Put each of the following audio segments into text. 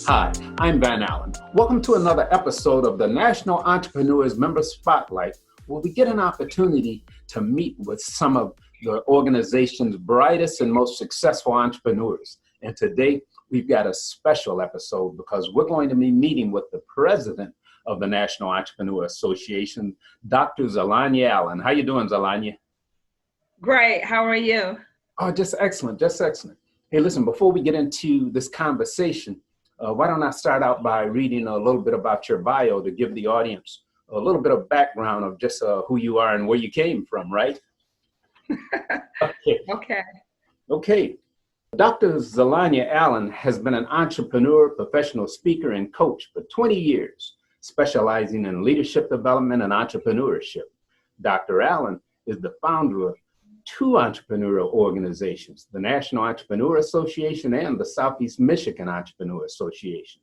Hi, I'm Van Allen. Welcome to another episode of the National Entrepreneurs Member Spotlight, where we get an opportunity to meet with some of the organization's brightest and most successful entrepreneurs. And today, we've got a special episode because we're going to be meeting with the president of the National Entrepreneur Association, Dr. Zelania Allen. How you doing, Zelania? Great. How are you? Oh, just excellent, just excellent. Hey, listen, before we get into this conversation, why don't I start out by reading a little bit about your bio to give the audience a little bit of background of just who you are and where you came from, right? Okay. Dr. Zelania Allen has been an entrepreneur, professional speaker, and coach for 20 years, specializing in leadership development and entrepreneurship. Dr. Allen is the founder of two entrepreneurial organizations, the National Entrepreneur Association and the Southeast Michigan Entrepreneur Association.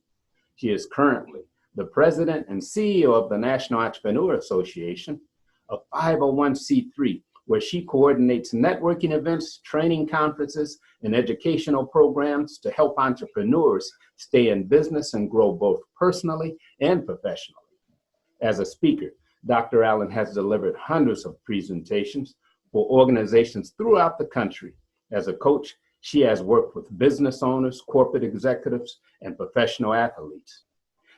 She is currently the president and CEO of the National Entrepreneur Association, a 501c3, where she coordinates networking events, training conferences, and educational programs to help entrepreneurs stay in business and grow both personally and professionally. As a speaker, Dr. Allen has delivered hundreds of presentations for organizations throughout the country. As a coach, she has worked with business owners, corporate executives, and professional athletes.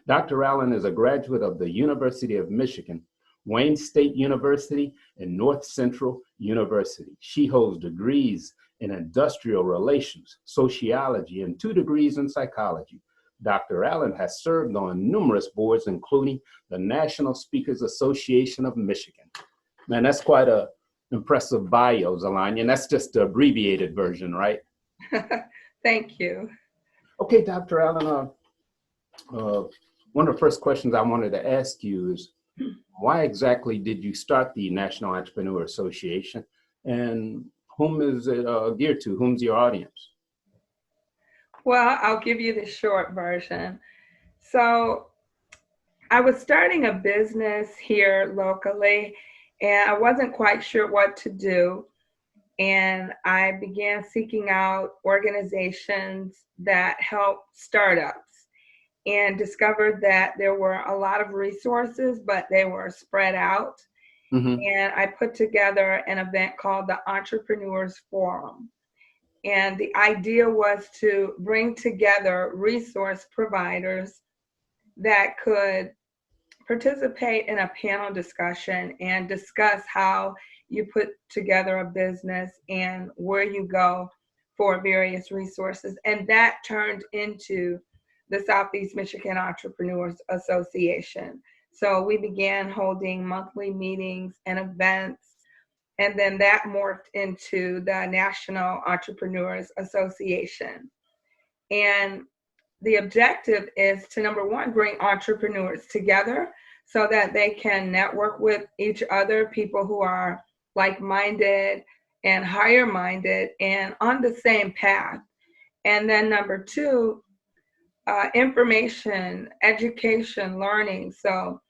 Dr. Allen is a graduate of the University of Michigan, Wayne State University, and North Central University. She holds degrees in industrial relations, sociology, and 2 degrees in psychology. Dr. Allen has served on numerous boards, including the National Speakers Association of Michigan. Man, that's quite a impressive bio, Zelania, and that's just the abbreviated version, right? Thank you. Okay, Dr. Allen, one of the first questions I wanted to ask you is, why exactly did you start the National Entrepreneur Association, and whom is it geared to? Whom's your audience? Well, I'll give you the short version. So I was starting a business here locally, and I wasn't quite sure what to do. And I began seeking out organizations that help startups and discovered that there were a lot of resources, but they were spread out. Mm-hmm. And I put together an event called the Entrepreneurs Forum. And the idea was to bring together resource providers that could participate in a panel discussion and discuss how you put together a business and where you go for various resources. And that turned into the Southeast Michigan Entrepreneurs Association. So we began holding monthly meetings and events, and then that morphed into the National Entrepreneurs Association. And the objective is to, number one, bring entrepreneurs together so that they can network with each other, people who are like-minded and higher-minded and on the same path. And then number two, information, education, learning. So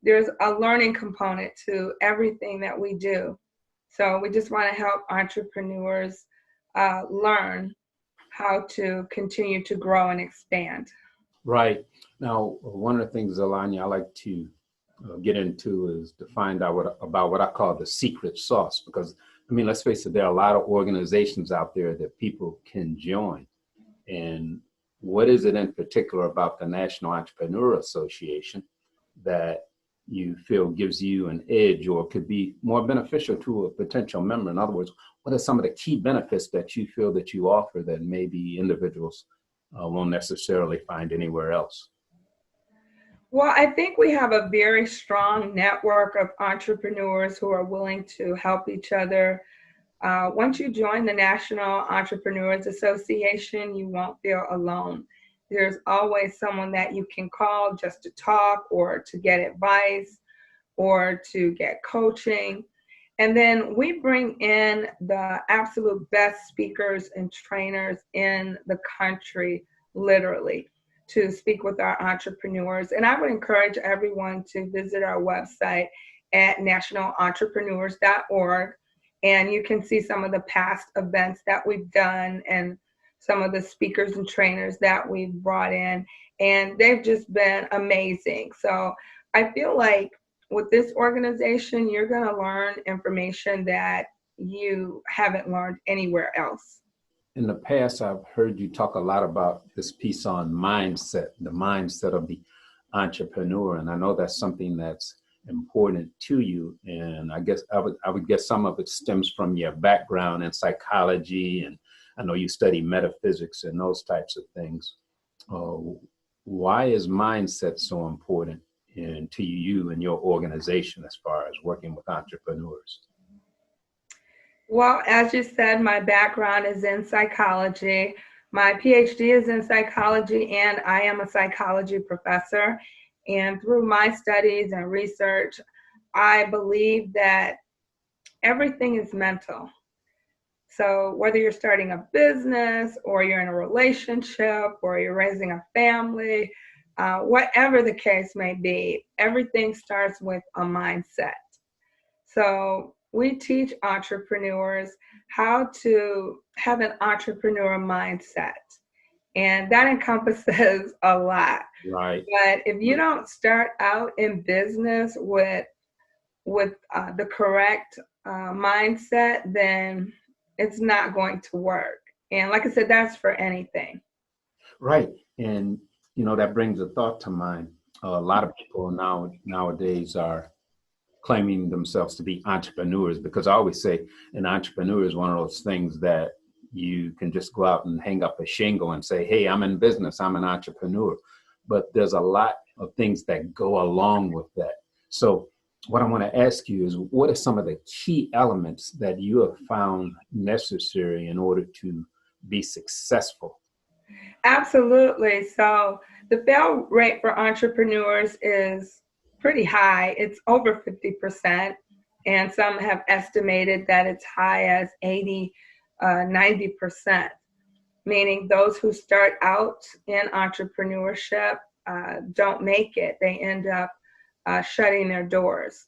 there's a learning component to everything that we do. So we just want to help entrepreneurs learn how to continue to grow and expand. Right. Now, one of the things, Zelania, I like to get into is to find out about what I call the secret sauce, because, I mean, let's face it, there are a lot of organizations out there that people can join. And what is it in particular about the National Entrepreneur Association that you feel gives you an edge or could be more beneficial to a potential member? In other words, what are some of the key benefits that you feel that you offer that maybe individuals won't necessarily find anywhere else? Well, I think we have a very strong network of entrepreneurs who are willing to help each other. Once you join the National Entrepreneurs Association, you won't feel alone. There's always someone that you can call just to talk or to get advice or to get coaching. And then we bring in the absolute best speakers and trainers in the country, literally, to speak with our entrepreneurs. And I would encourage everyone to visit our website at nationalentrepreneurs.org. And you can see some of the past events that we've done and some of the speakers and trainers that we've brought in, and they've just been amazing. So I feel like with this organization, you're going to learn information that you haven't learned anywhere else. In the past, I've heard you talk a lot about this piece on mindset, the mindset of the entrepreneur. And I know that's something that's important to you. And I guess I would guess some of it stems from your background in psychology. And I know you study metaphysics and those types of things. Why is mindset so important to you and your organization as far as working with entrepreneurs? Well, as you said, my background is in psychology. My PhD is in psychology, and I am a psychology professor. And through my studies and research, I believe that everything is mental. So whether you're starting a business or you're in a relationship or you're raising a family, whatever the case may be, everything starts with a mindset. So we teach entrepreneurs how to have an entrepreneur mindset. And that encompasses a lot. Right. But if you don't start out in business with the correct mindset, then it's not going to work. And like I said, that's for anything. Right. And, that brings a thought to mind. A lot of people nowadays are claiming themselves to be entrepreneurs, because I always say an entrepreneur is one of those things that you can just go out and hang up a shingle and say, hey, I'm in business, I'm an entrepreneur. But there's a lot of things that go along with that. So what I want to ask you is, what are some of the key elements that you have found necessary in order to be successful? Absolutely. So the fail rate for entrepreneurs is pretty high. It's over 50%. And some have estimated that it's high as 80, 90%, meaning those who start out in entrepreneurship don't make it. They end up shutting their doors.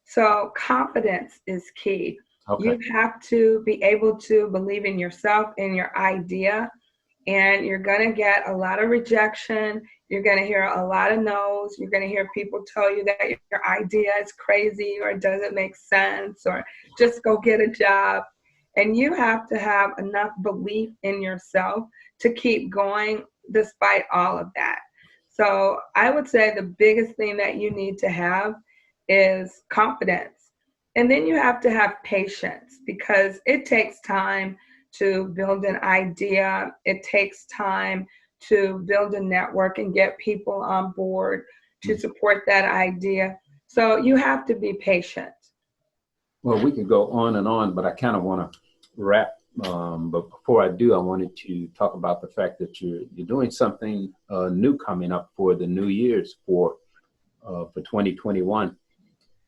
So confidence is key. Okay. You have to be able to believe in yourself and your idea, and you're going to get a lot of rejection. You're going to hear a lot of no's. You're going to hear people tell you that your idea is crazy or it doesn't make sense or just go get a job. And you have to have enough belief in yourself to keep going despite all of that. So I would say the biggest thing that you need to have is confidence. And then you have to have patience, because it takes time to build an idea. It takes time to build a network and get people on board to support that idea. So you have to be patient. Well, we could go on and on, but I kind of want to wrap. But before I do, I wanted to talk about the fact that you're doing something new coming up for the New Year's for 2021.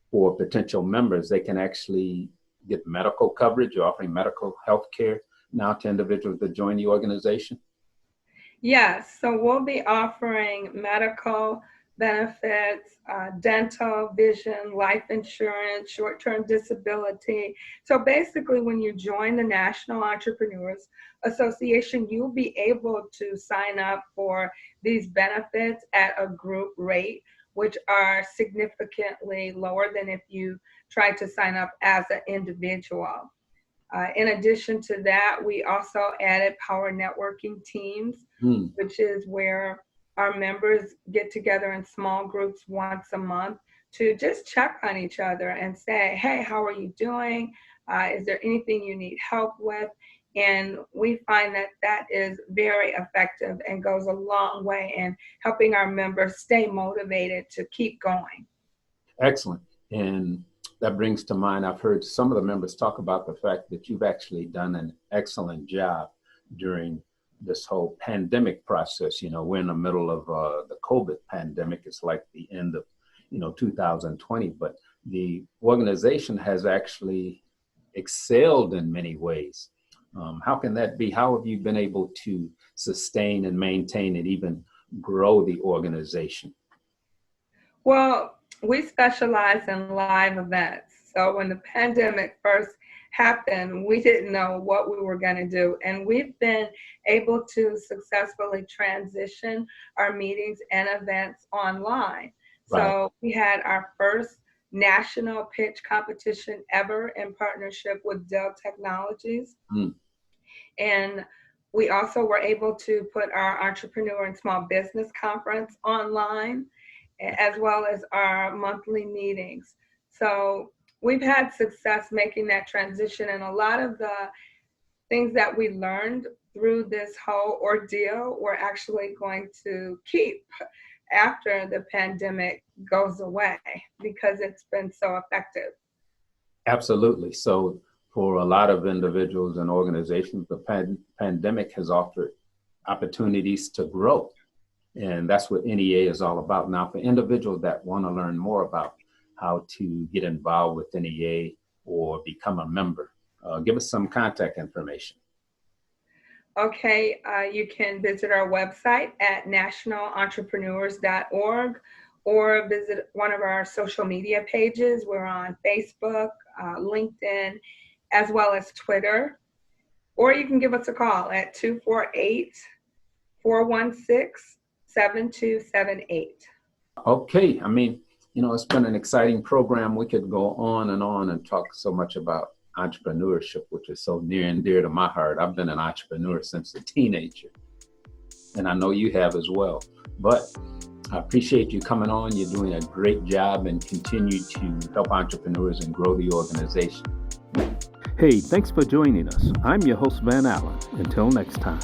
For potential members, they can actually get medical coverage. You're offering medical health care now to individuals that join the organization? Yes, so we'll be offering medical benefits, dental, vision, life insurance, short-term disability. So basically, when you join the National Entrepreneurs Association, you'll be able to sign up for these benefits at a group rate, which are significantly lower than if you try to sign up as an individual. In addition to that, we also added power networking teams, which is where our members get together in small groups once a month to just check on each other and say, hey, how are you doing? Is there anything you need help with? And we find that that is very effective and goes a long way in helping our members stay motivated to keep going. Excellent. And that brings to mind, I've heard some of the members talk about the fact that you've actually done an excellent job during this whole pandemic process. We're in the middle of the COVID pandemic. It's like the end of, 2020, but the organization has actually excelled in many ways. How can that be? How have you been able to sustain and maintain and even grow the organization? Well, we specialize in live events. So when the pandemic first happened, we didn't know what we were going to do. And we've been able to successfully transition our meetings and events online. Right. So we had our first national pitch competition ever in partnership with Dell Technologies. And we also were able to put our entrepreneur and small business conference online, as well as our monthly meetings. So we've had success making that transition, and a lot of the things that we learned through this whole ordeal we're actually going to keep after the pandemic goes away because it's been so effective. Absolutely. So for a lot of individuals and organizations, the pandemic has offered opportunities to grow. And that's what NEA is all about. Now, for individuals that want to learn more about how to get involved with NEA or become a member, give us some contact information. Okay, you can visit our website at nationalentrepreneurs.org or visit one of our social media pages. We're on Facebook, LinkedIn, as well as Twitter. Or you can give us a call at 248-416-7278. Okay, I mean, it's been an exciting program. We could go on and talk so much about entrepreneurship, which is so near and dear to my heart. I've been an entrepreneur since a teenager, and I know you have as well. But I appreciate you coming on. You're doing a great job and continue to help entrepreneurs and grow the organization. Hey, thanks for joining us. I'm your host, Van Allen. Until next time.